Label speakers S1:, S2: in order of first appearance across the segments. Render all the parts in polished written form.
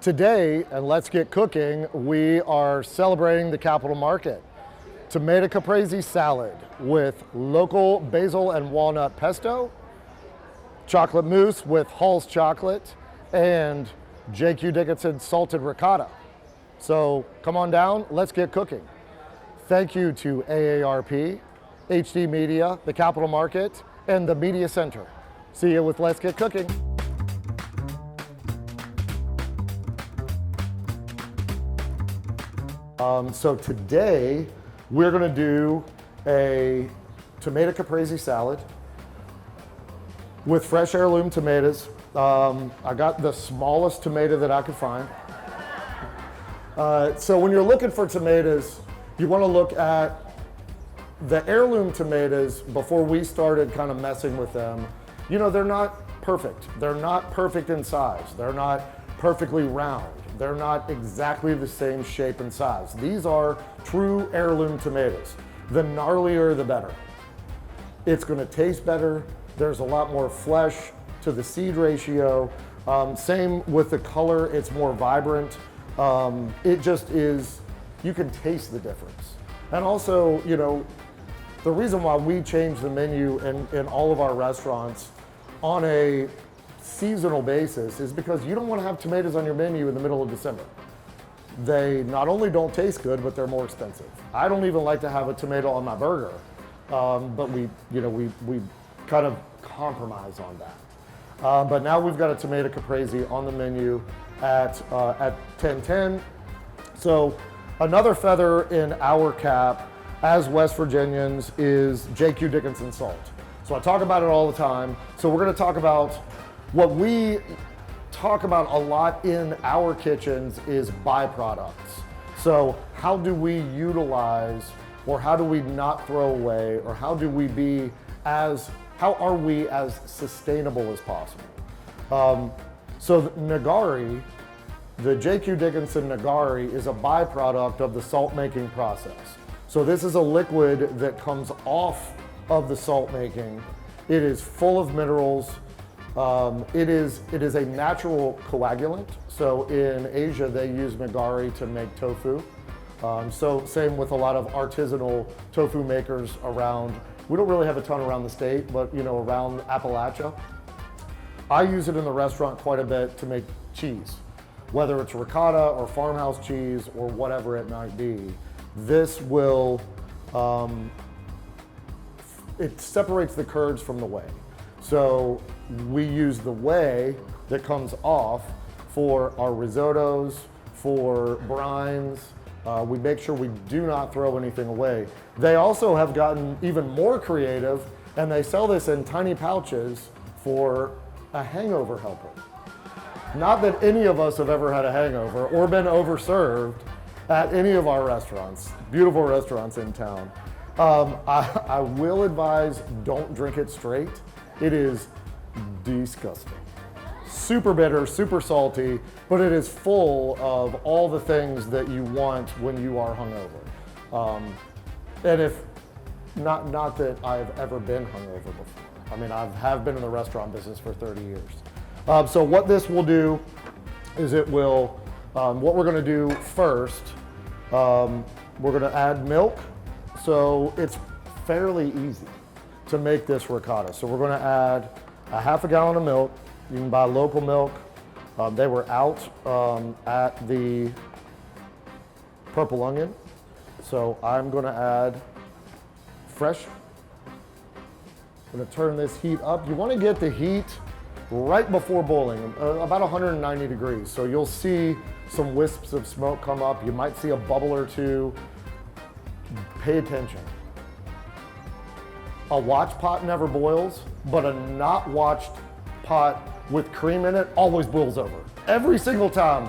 S1: Today, and let's get cooking, we are celebrating the capital market. Tomato caprese salad with local basil and walnut pesto, chocolate mousse with Hall's chocolate, and J.Q. Dickinson salted ricotta. So come on down, let's get cooking. Thank you to AARP, HD Media, the Capital Market, and the Media Center. See you with Let's Get Cooking. So today we're going to do a tomato caprese salad with fresh heirloom tomatoes. I got the smallest tomato that I could find. So when you're looking for tomatoes, you want to look at the heirloom tomatoes. Before we started kind of messing with them, you know, they're not perfect. They're not perfect in size. They're not perfectly round. They're not exactly the same shape and size. These are true heirloom tomatoes. The gnarlier, the better. It's going to taste better. There's a lot more flesh to the seed ratio. Same with the color, it's more vibrant. It just is, you can taste the difference. And also, you know, the reason why we change the menu in all of our restaurants on a seasonal basis is because you don't want to have tomatoes on your menu in the middle of December. They not only don't taste good, but they're more expensive. I don't even like to have a tomato on my burger, but we kind of compromise on that. But now we've got a tomato caprese on the menu at 10:10. So another feather in our cap as West Virginians is J.Q. Dickinson salt. So I talk about it all the time. So we're going to talk about what we talk about a lot in our kitchens is byproducts. So how do we utilize, or how do we not throw away, or how are we as sustainable as possible? So the nagari, the J.Q. Dickinson nagari is a byproduct of the salt making process. So this is a liquid that comes off of the salt making. It is full of minerals. It is a natural coagulant. So in Asia, they use nagari to make tofu. So same with a lot of artisanal tofu makers around. We don't really have a ton around the state, but you know, around Appalachia. I use it in the restaurant quite a bit to make cheese, whether it's ricotta or farmhouse cheese or whatever it might be. This will, it separates the curds from the whey. So we use the whey that comes off for our risottos, for brines. We make sure we do not throw anything away. They also have gotten even more creative, and they sell this in tiny pouches for a hangover helper. Not that any of us have ever had a hangover or been overserved at any of our restaurants, beautiful restaurants in town. I will advise, don't drink it straight. It is disgusting. Super bitter, super salty, but it is full of all the things that you want when you are hungover. And if, not that I've ever been hungover before. I mean, I have been in the restaurant business for 30 years. So what this will do is it will, what we're gonna do first, we're gonna add milk. So it's fairly easy to make this ricotta. So we're gonna add a half a gallon of milk. You can buy local milk. They were out at the Purple Onion. So I'm gonna add fresh. I'm gonna turn this heat up. You wanna get the heat right before boiling, about 190 degrees. So you'll see some wisps of smoke come up. You might see a bubble or two. Pay attention. A watch pot never boils, but a not watched pot with cream in it always boils over. Every single time.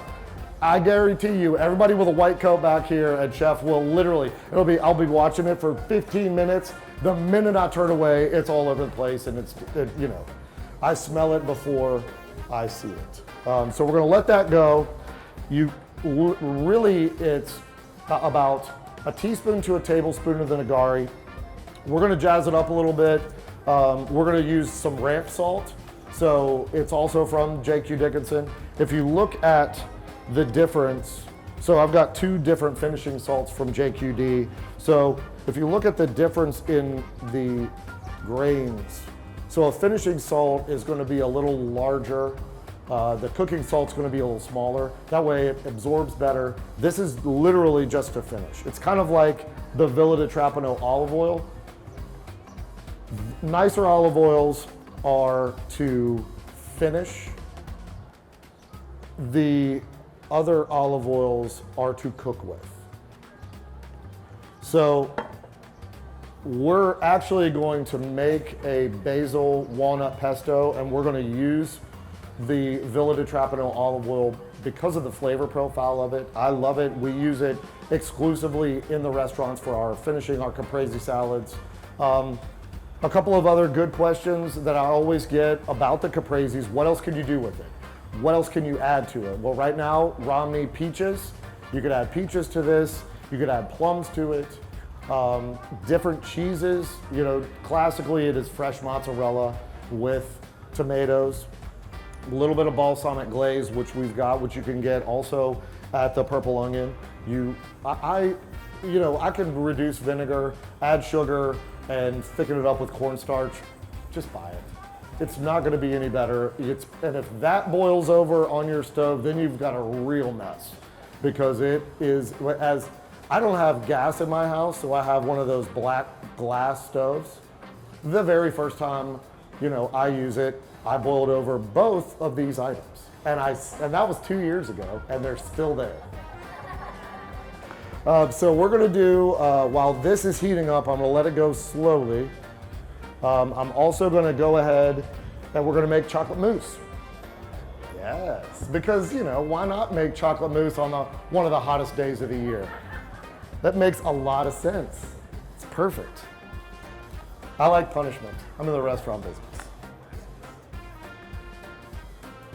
S1: I guarantee you, everybody with a white coat back here at Chef will literally, I'll be watching it for 15 minutes. The minute I turn away, it's all over the place, and you know, I smell it before I see it. So we're gonna let that go. Really, it's about a teaspoon to a tablespoon of the nagari. We're gonna jazz it up a little bit. We're gonna use some ranch salt. So it's also from J.Q. Dickinson. If you look at the difference. So I've got two different finishing salts from JQD. So if you look at the difference in the grains, so a finishing salt is going to be a little larger. The cooking salt's going to be a little smaller. That way it absorbs better. This is literally just to finish. It's kind of like the Villa de Trapano olive oil. Nicer olive oils are to finish. The other olive oils are to cook with. So we're actually going to make a basil walnut pesto, and we're going to use the Villa de Trapano olive oil because of the flavor profile of it. I love it. We use it exclusively in the restaurants for our finishing our caprese salads. A couple of other good questions that I always get about the capreses: what else can you do with it? What else can you add to it? Well, right now, Romney peaches. You could add peaches to this. You could add plums to it. Different cheeses. You know, classically it is fresh mozzarella with tomatoes. A little bit of balsamic glaze, which we've got, which you can get also at the Purple Onion. I can reduce vinegar, add sugar, and thicken it up with cornstarch. Just buy it. It's not going to be any better. And if that boils over on your stove, then you've got a real mess, because it is, as I don't have gas in my house, so I have one of those black glass stoves. The very first time, I use it, I boiled over both of these items, and that was 2 years ago, and they're still there. So we're going to do, while this is heating up, I'm going to let it go slowly. I'm also going to go ahead and we're going to make chocolate mousse. Yes, because why not make chocolate mousse on one of the hottest days of the year? That makes a lot of sense. It's perfect. I like punishment. I'm in the restaurant business.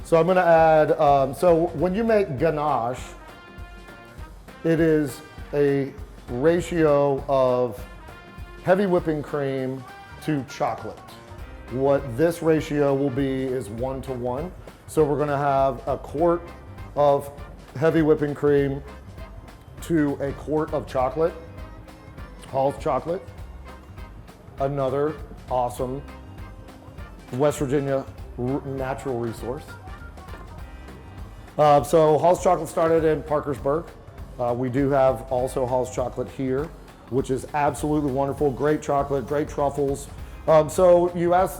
S1: So I'm going to add, so when you make ganache, it is a ratio of heavy whipping cream to chocolate. What this ratio will be is 1-to-1. So we're going to have a quart of heavy whipping cream to a quart of chocolate, Hall's chocolate, another awesome West Virginia natural resource. So Hall's chocolate started in Parkersburg. We do have also Hall's chocolate here, which is absolutely wonderful. Great chocolate, great truffles. So you asked,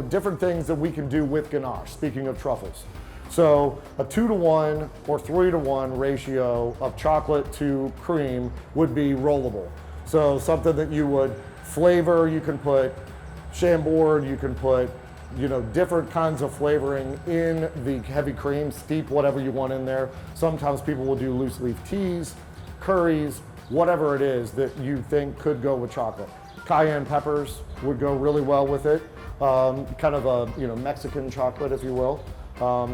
S1: different things that we can do with ganache, speaking of truffles. So a 2-to-1 or 3-to-1 ratio of chocolate to cream would be rollable. So something that you would flavor, you can put Chambord, you can put, different kinds of flavoring in the heavy cream, steep whatever you want in there. Sometimes people will do loose leaf teas, curries, whatever it is that you think could go with chocolate. Cayenne peppers would go really well with it. Kind of a Mexican chocolate, if you will.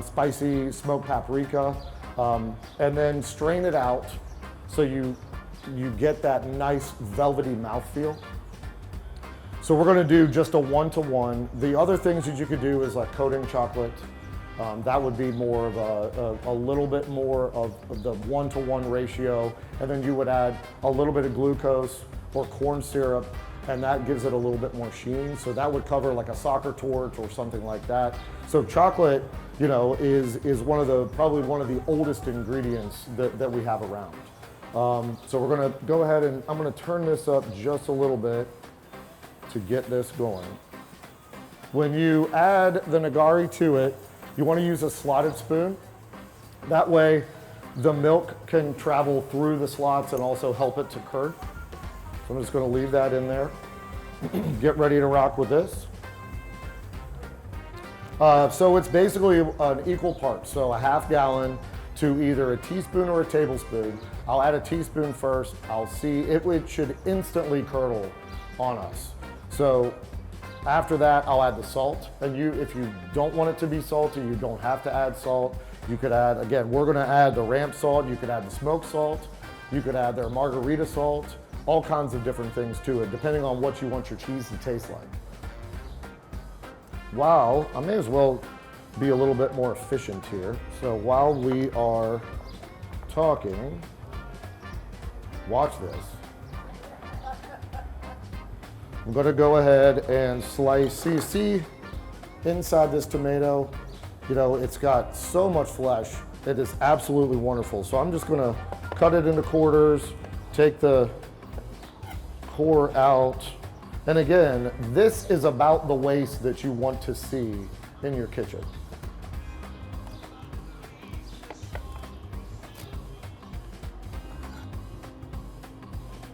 S1: Spicy smoked paprika, and then strain it out so you get that nice velvety mouthfeel. So we're going to do just a 1-to-1. The other things that you could do is like coating chocolate. That would be more of a little bit more of the 1-to-1 ratio, and then you would add a little bit of glucose or corn syrup, and that gives it a little bit more sheen. So that would cover like a soccer torch or something like that. So chocolate, is probably one of the oldest ingredients that we have around. So we're going to go ahead and I'm going to turn this up just a little bit to get this going. When you add the nigari to it, you want to use a slotted spoon. That way the milk can travel through the slots and also help it to curd. So I'm just going to leave that in there. Get ready to rock with this. So it's basically an equal part. So a half gallon to either a teaspoon or a tablespoon. I'll add a teaspoon first. I'll see it should instantly curdle on us. So after that, I'll add the salt. And if you don't want it to be salty, you don't have to add salt. You could add, again, we're going to add the ramp salt. You could add the smoked salt. You could add their margarita salt. All kinds of different things to it, depending on what you want your cheese to taste like. I may as well be a little bit more efficient here. So while we are talking, watch this. I'm gonna go ahead and slice, see inside this tomato, you know, it's got so much flesh. It is absolutely wonderful. So I'm just gonna cut it into quarters, take the core out. And again, this is about the waste that you want to see in your kitchen.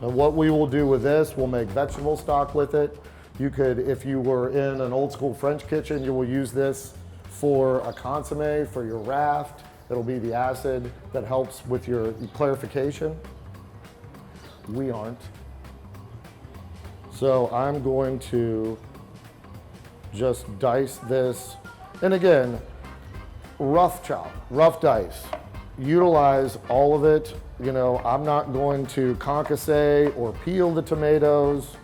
S1: And what we will do with this, we'll make vegetable stock with it. You could, if you were in an old school French kitchen, you will use this for a consommé, for your raft. It'll be the acid that helps with your clarification. We aren't. So I'm going to just dice this. And again, rough chop, rough dice. Utilize all of it. You know, I'm not going to concasse or peel the tomatoes.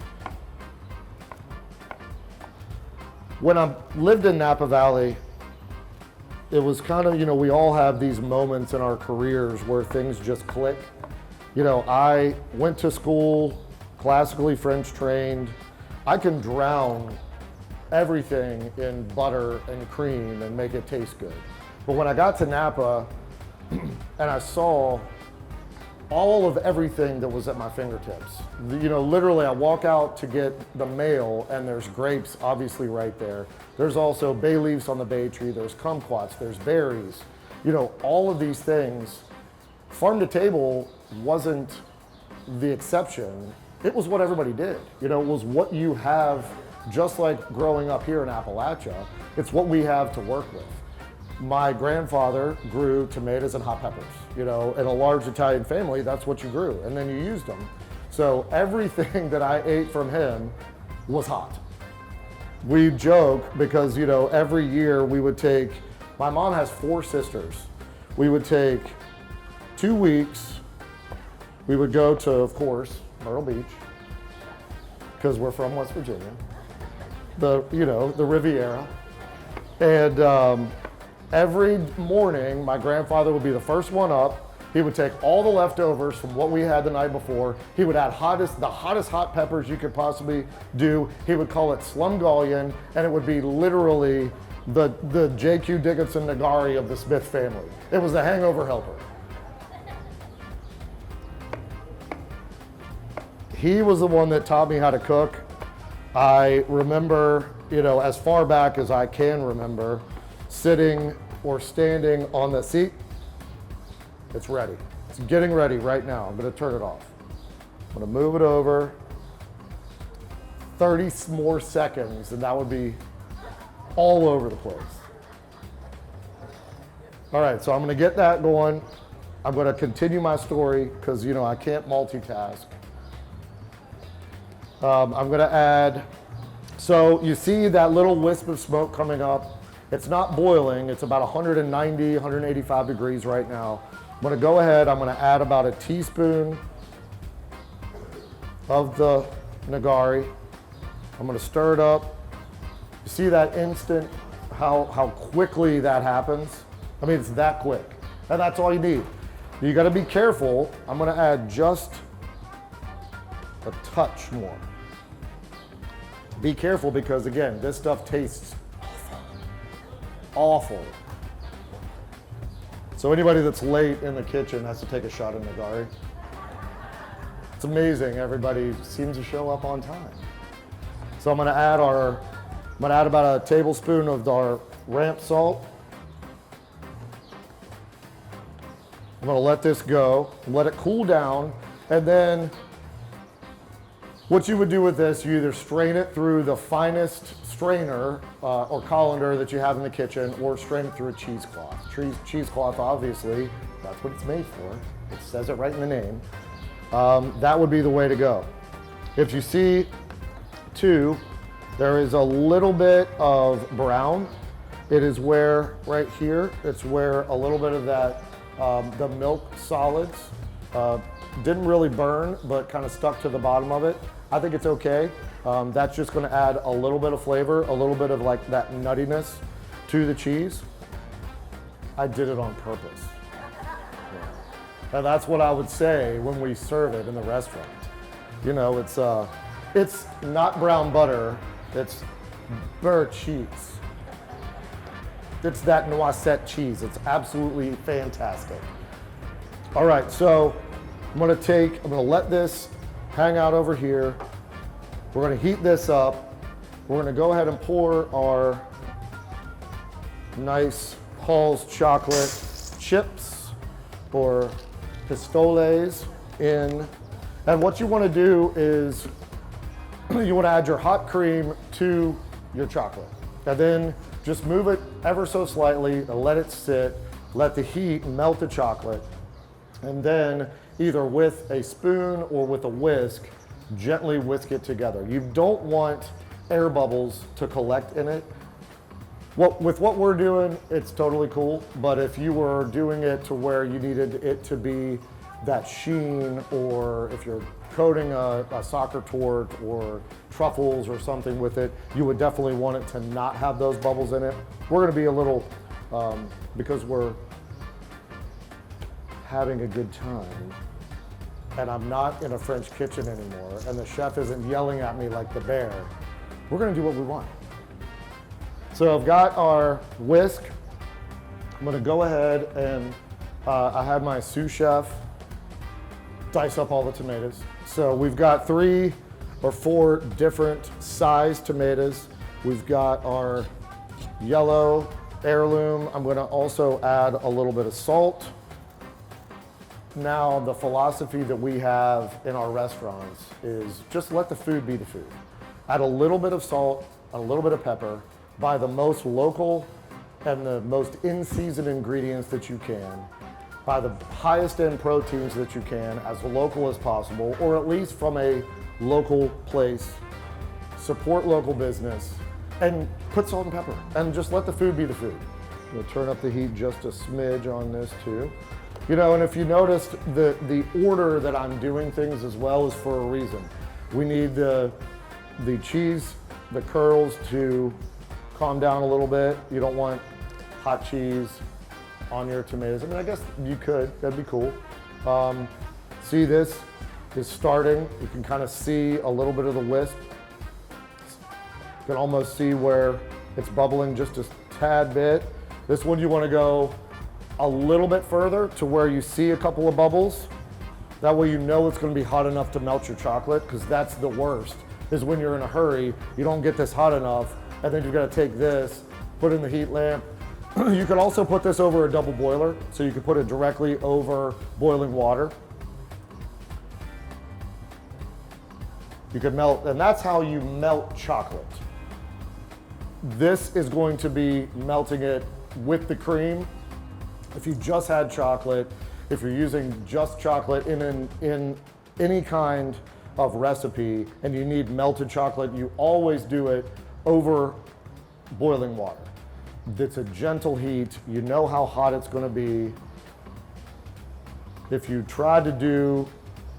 S1: When I lived in Napa Valley, it was kind of, you know, we all have these moments in our careers where things just click. You know, I went to school, classically French trained. I can drown everything in butter and cream and make it taste good. But when I got to Napa and I saw all of everything that was at my fingertips, you know, literally I walk out to get the mail and there's grapes obviously right there. There's also bay leaves on the bay tree, there's kumquats, there's berries. You know, all of these things, farm to table wasn't the exception. It was what everybody did. You know, it was what you have, just like growing up here in Appalachia, it's what we have to work with. My grandfather grew tomatoes and hot peppers. You know, in a large Italian family, that's what you grew, and then you used them. So everything that I ate from him was hot. We joke because, you know, every year we would take, my mom has 4 sisters. We would take 2 weeks. We would go to, of course, Myrtle Beach, because we're from West Virginia, the Riviera. And every morning, my grandfather would be the first one up. He would take all the leftovers from what we had the night before. He would add the hottest hot peppers you could possibly do. He would call it slumgullion, and it would be literally the J.Q. Dickinson Nagari of the Smith family. It was the hangover helper. He was the one that taught me how to cook. I remember, you know, as far back as I can remember, sitting or standing on the seat. It's ready. It's getting ready right now. I'm gonna turn it off. I'm gonna move it over. 30 more seconds and that would be all over the place. All right, so I'm gonna get that going. I'm gonna continue my story because, you know, I can't multitask. I'm gonna add, so you see that little wisp of smoke coming up. It's not boiling, it's about 190, 185 degrees right now. I'm gonna go ahead, I'm gonna add about a teaspoon of the nagari. I'm gonna stir it up. You see that instant, how quickly that happens? I mean, it's that quick, and that's all you need. You gotta be careful. I'm gonna add just a touch more. Be careful because, again, this stuff tastes awful. So anybody that's late in the kitchen has to take a shot of nagari. It's amazing, everybody seems to show up on time. So I'm gonna add about a tablespoon of our ramp salt. I'm gonna let this go, let it cool down, and then what you would do with this, you either strain it through the finest strainer or colander that you have in the kitchen, or strain it through a cheesecloth. Cheesecloth, obviously, that's what it's made for. It says it right in the name. That would be the way to go. If you see, too, there is a little bit of brown. It is where, right here, it's where a little bit of that, the milk solids didn't really burn, but kind of stuck to the bottom of it. I think it's okay. That's just gonna add a little bit of flavor, a little bit of like that nuttiness to the cheese. I did it on purpose. Yeah. And that's what I would say when we serve it in the restaurant. You know, it's not brown butter, it's beurre cheese. It's that noisette cheese. It's absolutely fantastic. All right, so I'm gonna let this hang out over here. We're gonna heat this up. We're gonna go ahead and pour our nice Hall's chocolate chips or pistoles in. And what you wanna do is you wanna add your hot cream to your chocolate. And then just move it ever so slightly and let it sit, let the heat melt the chocolate. And then either with a spoon or with a whisk, gently whisk it together. You don't want air bubbles to collect in it. With what we're doing, it's totally cool, but if you were doing it to where you needed it to be that sheen, or if you're coating a soccer torte or truffles or something with it, you would definitely want it to not have those bubbles in it. We're gonna be a little, because we're having a good time, and I'm not in a French kitchen anymore, and the chef isn't yelling at me like the bear, we're gonna do what we want. So I've got our whisk. I'm gonna go ahead and I had my sous chef dice up all the tomatoes. So we've got 3 or 4 different size tomatoes. We've got our yellow heirloom. I'm gonna also add a little bit of salt. Now, the philosophy that we have in our restaurants is just let the food be the food. Add a little bit of salt, a little bit of pepper, buy the most local and the most in-season ingredients that you can, buy the highest end proteins that you can, as local as possible, or at least from a local place, support local business, and put salt and pepper, and just let the food be the food. We'll turn up the heat just a smidge on this too. You know, and if you noticed, the order that I'm doing things as well is for a reason. We need the cheese, the curls to calm down a little bit. You don't want hot cheese on your tomatoes. I mean, I guess you could, that'd be cool. See, this is starting. You can kind of see a little bit of the wisp. You can almost see where it's bubbling just a tad bit. This one you want to go a little bit further to where you see a couple of bubbles. That way you know it's going to be hot enough to melt your chocolate, because that's the worst, is when you're in a hurry, you don't get this hot enough, and then you've got to take this, put it in the heat lamp. You could also put this over a double boiler, so you could put it directly over boiling water. You could melt, and that's how you melt chocolate. This is going to be melting it with the cream. If you just had chocolate, if you're using just chocolate in any kind of recipe and you need melted chocolate, you always do it over boiling water. It's a gentle heat. You know how hot it's going to be. If you try to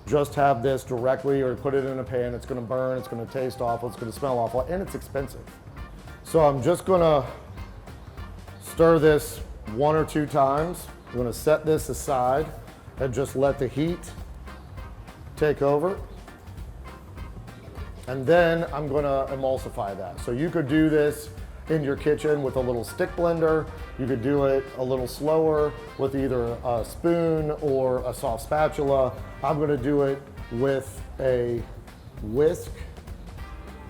S1: just have this directly or put it in a pan, it's going to burn, it's going to taste awful, it's going to smell awful, and it's expensive. So I'm just going to stir this 1 or 2 times. I'm going to set this aside and just let the heat take over. And then I'm going to emulsify that. So you could do this in your kitchen with a little stick blender. You could do it a little slower with either a spoon or a soft spatula. I'm going to do it with a whisk.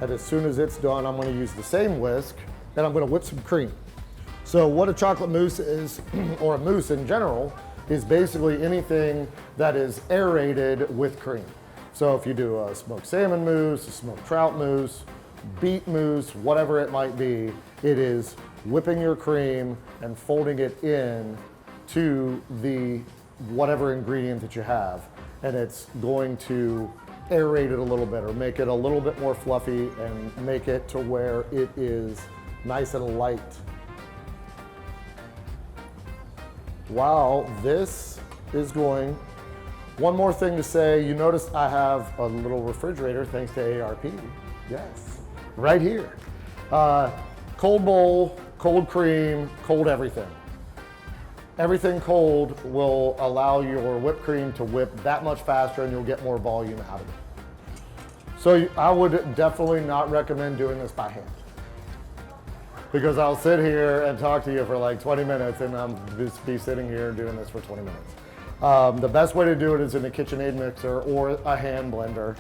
S1: And as soon as it's done, I'm going to use the same whisk and I'm going to whip some cream. So what a chocolate mousse is, or a mousse in general, is basically anything that is aerated with cream. So if you do a smoked salmon mousse, a smoked trout mousse, beet mousse, whatever it might be, it is whipping your cream and folding it in to the whatever ingredient that you have. And it's going to aerate it a little bit or make it a little bit more fluffy and make it to where it is nice and light. Wow, this is going. One more thing to say, you notice I have a little refrigerator thanks to ARP. Yes, right here. Cold bowl, cold cream, cold everything. Everything cold will allow your whipped cream to whip that much faster and you'll get more volume out of it. So I would definitely not recommend doing this by hand, because I'll sit here and talk to you for like 20 minutes and I'll just be sitting here doing this for 20 minutes. The best way to do it is in a KitchenAid mixer or a hand blender.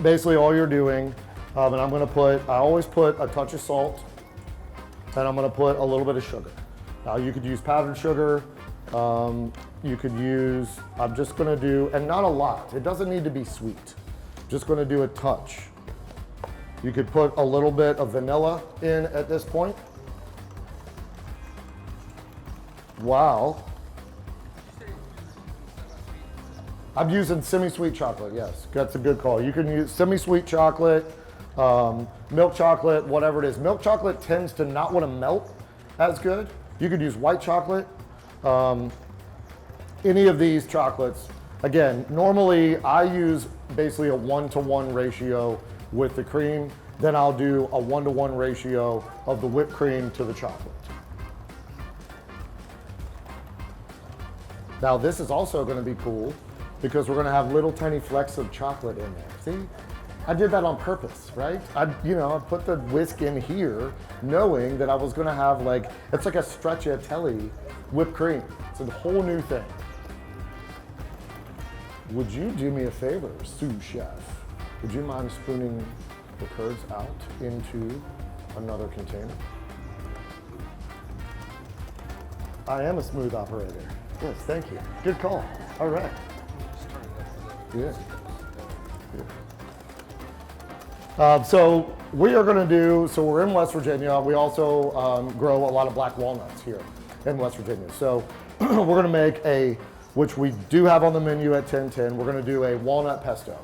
S1: Basically all you're doing, and I always put a touch of salt, and I'm gonna put a little bit of sugar. Now you could use powdered sugar, you could use, I'm just gonna do, and not a lot, it doesn't need to be sweet. Just gonna do a touch. You could put a little bit of vanilla in at this point. Wow. I'm using semi-sweet chocolate, yes, that's a good call. You can use semi-sweet chocolate, milk chocolate, whatever it is. Milk chocolate tends to not want to melt as good. You could use white chocolate, any of these chocolates. Again, normally I use basically a 1-to-1 ratio with the cream, then I'll do a 1-to-1 ratio of the whipped cream to the chocolate. Now this is also going to be cool because we're going to have little tiny flecks of chocolate in there. See? I did that on purpose, right? I put the whisk in here knowing that I was going to have it's like a stracciatella whipped cream. It's a whole new thing. Would you do me a favor, sous chef? Would you mind spooning the curds out into another container? I am a smooth operator. Yes, thank you. Good call. All right. Yeah. So we are going to do, so we're in West Virginia. We also grow a lot of black walnuts here in West Virginia. So we're going to make which we do have on the menu at 1010, we're going to do a walnut pesto.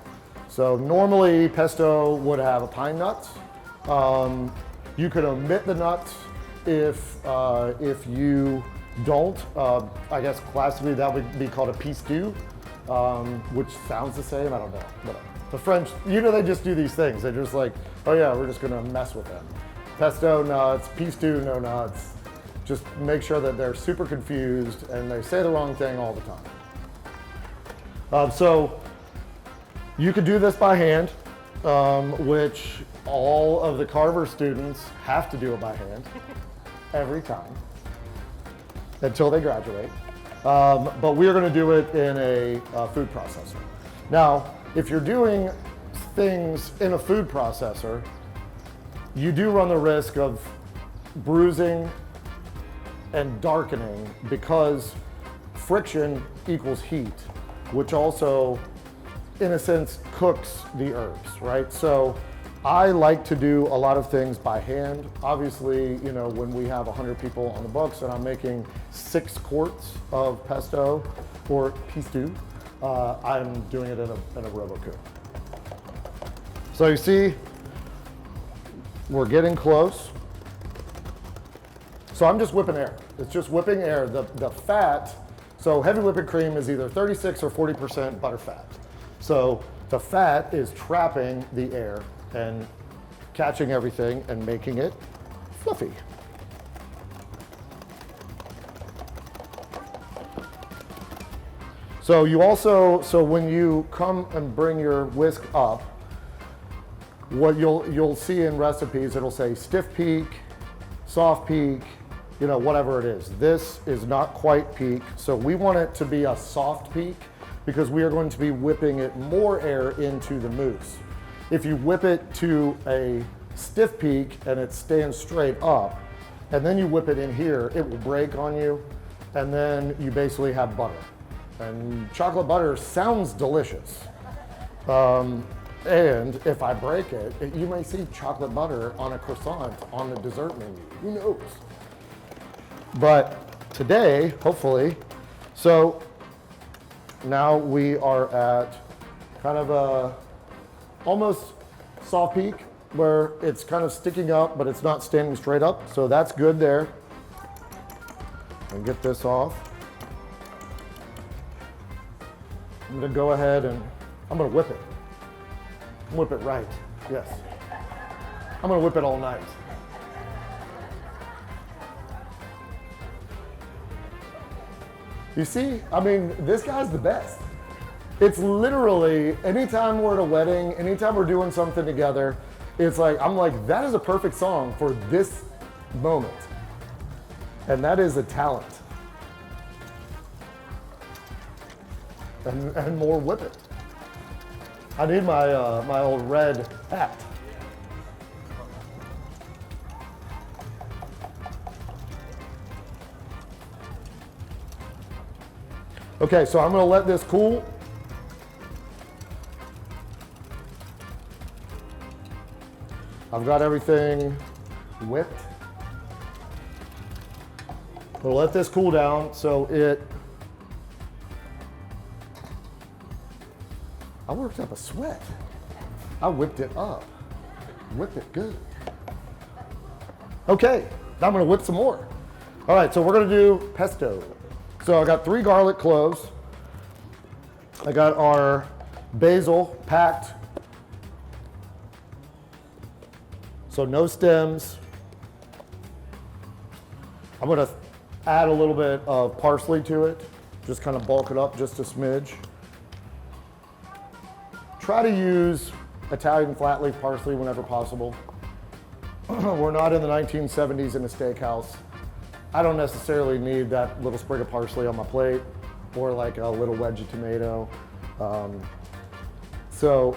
S1: So normally pesto would have pine nuts. You could omit the nuts if you don't. I guess classically that would be called a pistou, which sounds the same. I don't know. Whatever. The French, they just do these things. They're just like, oh yeah, we're just gonna mess with them. Pesto nuts, pistou no nuts. Just make sure that they're super confused and they say the wrong thing all the time. So you could do this by hand, which all of the Carver students have to do it by hand every time until they graduate. But we're going to do it in a food processor. Now, if you're doing things in a food processor, you do run the risk of bruising and darkening because friction equals heat, which also, in a sense, cooks the herbs, right? So I like to do a lot of things by hand. Obviously, when we have 100 people on the books and I'm making 6 quarts of pesto or pistou, I'm doing it in a RoboCoupe. So you see, we're getting close. So I'm just whipping air. It's just whipping air. The fat, so heavy whipping cream is either 36 or 40% butter fat. So the fat is trapping the air and catching everything and making it fluffy. So when you come and bring your whisk up, what you'll see in recipes, it'll say stiff peak, soft peak, whatever it is. This is not quite peak, so we want it to be a soft peak because we are going to be whipping it more air into the mousse. If you whip it to a stiff peak and it stands straight up, and then you whip it in here, it will break on you, and then you basically have butter. And chocolate butter sounds delicious. And if I break it, you may see chocolate butter on a croissant on the dessert menu. Who knows? But today, hopefully, so now we are at kind of a almost soft peak where it's kind of sticking up, but it's not standing straight up. So that's good there. And get this off. I'm gonna go ahead and I'm gonna whip it. Whip it right, yes. I'm gonna whip it all night. You see, I mean, this guy's the best. It's literally, anytime we're at a wedding, anytime we're doing something together, it's like, I'm like, that is a perfect song for this moment. And that is a talent. And more whip it. I need my, my old red hat. Okay, so I'm gonna let this cool. I've got everything whipped. We'll let this cool down so I worked up a sweat. I whipped it up. Whipped it good. Okay, now I'm gonna whip some more. All right, so we're gonna do pesto. So I got 3 garlic cloves. I got our basil packed. So no stems. I'm gonna add a little bit of parsley to it. Just kind of bulk it up just a smidge. Try to use Italian flat leaf parsley whenever possible. We're not in the 1970s in a steakhouse. I don't necessarily need that little sprig of parsley on my plate or like a little wedge of tomato. So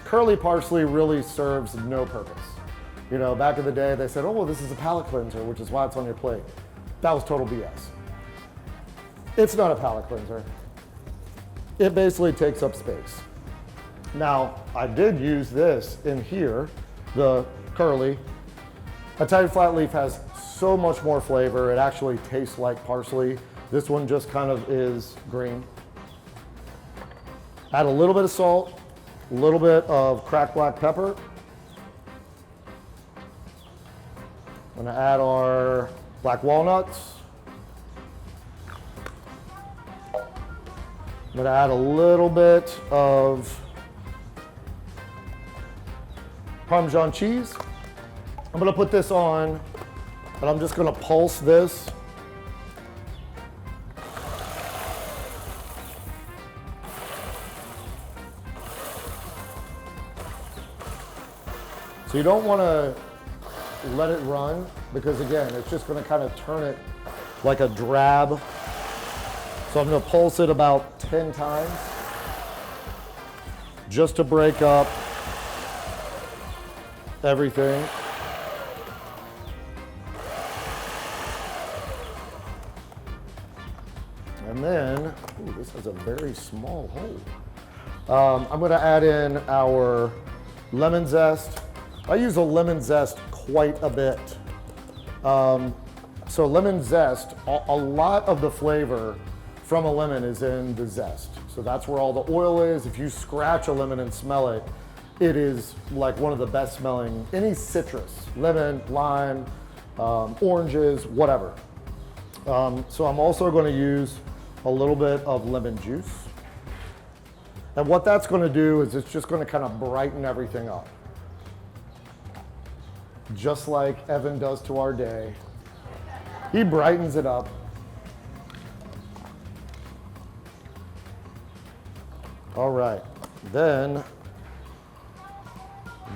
S1: curly parsley really serves no purpose. You know, back in the day they said, oh, well, this is a palate cleanser, which is why it's on your plate. That was total BS. It's not a palate cleanser. It basically takes up space. Now, I did use this in here, the curly. Italian flat leaf has so much more flavor. It actually tastes like parsley. This one just kind of is green. Add a little bit of salt, a little bit of cracked black pepper. I'm gonna add our black walnuts. I'm gonna add a little bit of Parmesan cheese. I'm gonna put this on and I'm just gonna pulse this. So you don't wanna let it run because again, it's just gonna kind of turn it like a drab. So I'm gonna pulse it about 10 times just to break up everything. And then, ooh, this has a very small hole. I'm gonna add in our lemon zest. I use a lemon zest quite a bit. So lemon zest, a lot of the flavor from a lemon is in the zest. So that's where all the oil is. If you scratch a lemon and smell it, it is like one of the best smelling, any citrus, lemon, lime, oranges, whatever. So I'm also gonna use a little bit of lemon juice. And what that's gonna do is it's just gonna kind of brighten everything up. Just like Evan does to our day. He brightens it up. All right, then,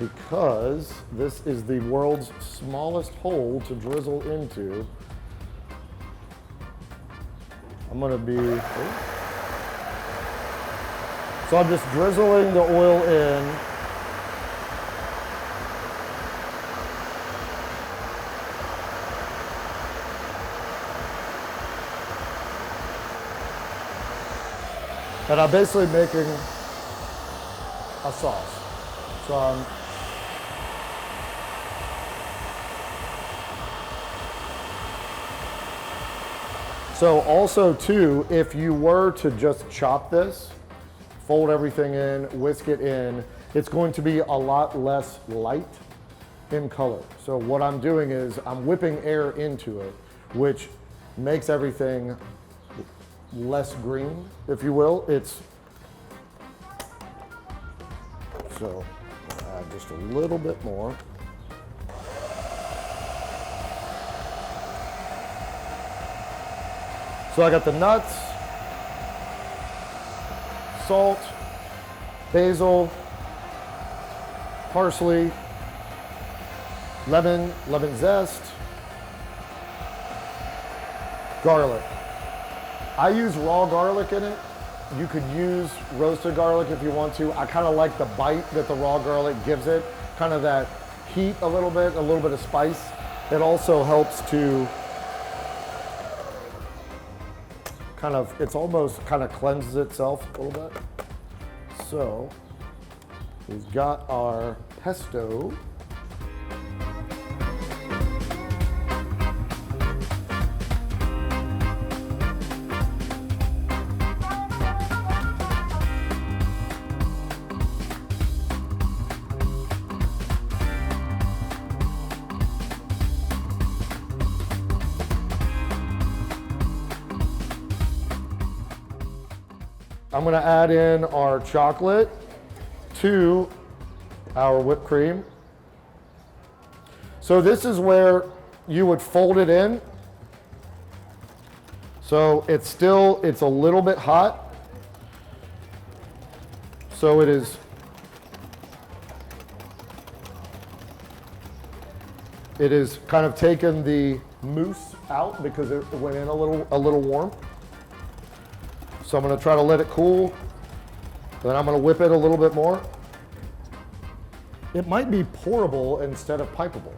S1: because this is the world's smallest hole to drizzle into, I'm gonna be, so I'm just drizzling the oil in. And I'm basically making a sauce. So so also too, if you were to just chop this, fold everything in, whisk it in, it's going to be a lot less light in color. So what I'm doing is I'm whipping air into it, which makes everything less green, if you will. So add just a little bit more. So I got the nuts, salt, basil, parsley, lemon zest, garlic. I use raw garlic in it. You could use roasted garlic if you want to. I kind of like the bite that the raw garlic gives it, kind of that heat a little bit of spice. It also helps to it's almost kind of cleanses itself a little bit. So we've got our pesto. I'm gonna add in our chocolate to our whipped cream. So this is where you would fold it in. So it's a little bit hot. So it is kind of taken the mousse out because it went in a little warm. So I'm going to try to let it cool, then I'm going to whip it a little bit more. It might be pourable instead of pipeable.